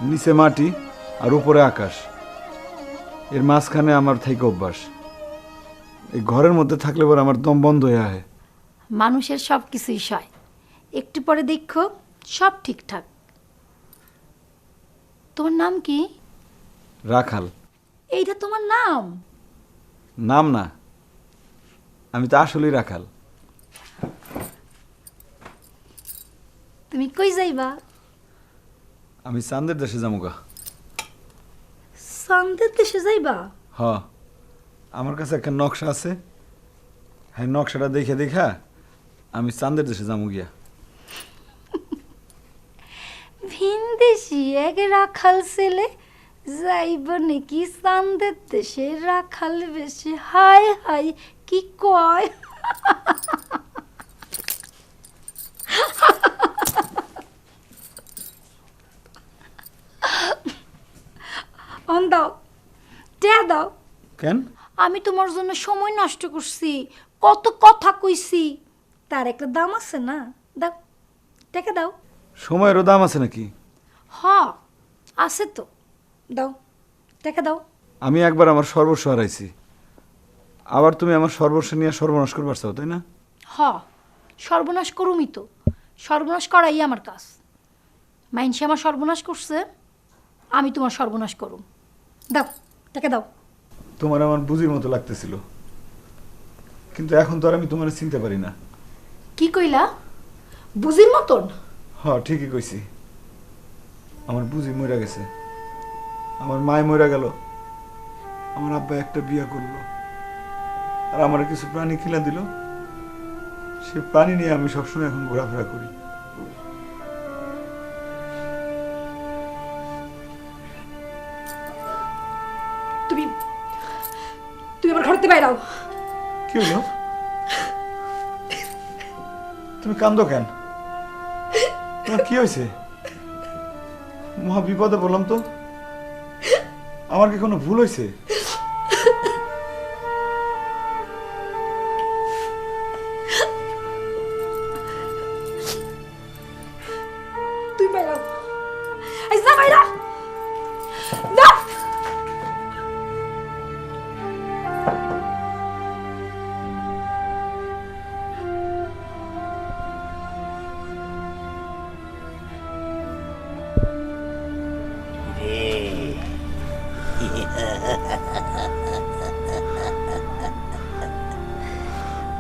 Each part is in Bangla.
নিচে মাটি আর উপরে আকাশ, এর মাঝখানে আমার থেকে অভ্যাস। এই ঘরের মধ্যে থাকলে পরে আমার দম বন্ধ হয়ে আহে। মানুষের সব কিছুই সয়, একটু পরে দেখো সব ঠিকঠাক। তোমার নাম কি? রাখাল। এইটা তোমার নাম? নাম না, আমি তো আসলেই রাখাল। তুমি কই যাইবা? আমি চাঁদের দেশে যামুগা। চাঁদের দেশে যাইবা? হ, আমার কাছে একটা নকশা আছে, হ্যাঁ নকশাটা দেখে দেখা আমি চাঁদের দেশে যামু গিয়া। ভিনদেশি এক রাখাল ছেলে যাইব নাকি চাঁদের দেশে রাখাল বেশি? হায় হায় কি কয়! অন দাও, টে দাও। কেন? আমি তোমার জন্য সময় নষ্ট করছি, কত কথা কইছি, তার একটা দাম আছে না? দাও, টাকা দাও। সময়েরও দাম আছে নাকি? হ, আছে তো, দাও, টাকা দাও। আমি একবার আমার সর্বস্ব হারাইছি, আবার তুমি আমার সর্বস্ব নিয়ে সর্বনাশ করবার চাও, তাই না? হ, সর্বনাশ করুমই তো, সর্বনাশ করাই আমার কাজ। মাইনসে আমার সর্বনাশ করছে, আমি তোমার সর্বনাশ করুম। দাও, টাকা দাও। তোমার আমার বুঝির মতো লাগতেছিল, কিন্তু এখন তো আর আমি তোমার চিনতে পারি না। কি কইলা? বুঝির মতন? হ, ঠিকই কইছি। আমার বুঝি মরে গেছে, আমার মায় মরে গেল, আমার আব্বা একটা বিয়া করলো, আর আমার কিছু প্রাণী কিনে দিল। সে প্রাণী নিয়ে আমি সবসময় এখন ঘোরাফেরা করি। তুমি তুমি আমার ঘরতে বাইরাও। কি হলো? তুমি কান্দো কেন? তোমার কি হয়েছে? মহা বিপদে বললাম তো, আমার কি কোনো ভুল হয়েছে? তুই বাইরাও, এই যা বাইরা, যা।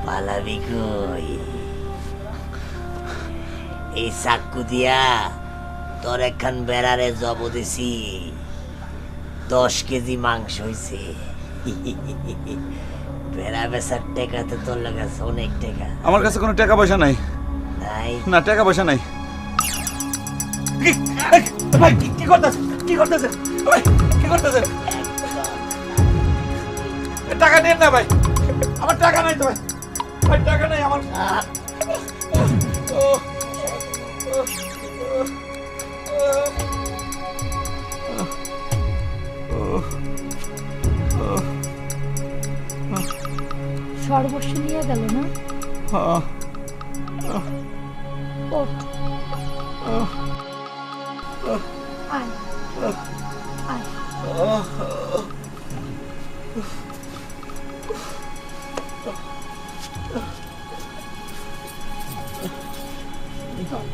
পালাবি কই? এই চাকু দিয়া তোর একখান বেড়ারে জব দিছি, 10 কেজি মাংস হইছে। বেড়া বেচার টেকাতে তোর লাগাছে অনেক টাকা। আমার কাছে কোনো টাকা পয়সা নাই। নাই না, টাকা পয়সা নাই। ভাই কি করতেছেন? কি করতেছেন ভাই? কি করতেছেন? টাকা নেন না ভাই, আমার টাকা নাই তো ভাই। ভাই টাকা নাই আমার। সর্বস্ব নিয়ে গেল না? ওঠ, আয়, আয়। চল।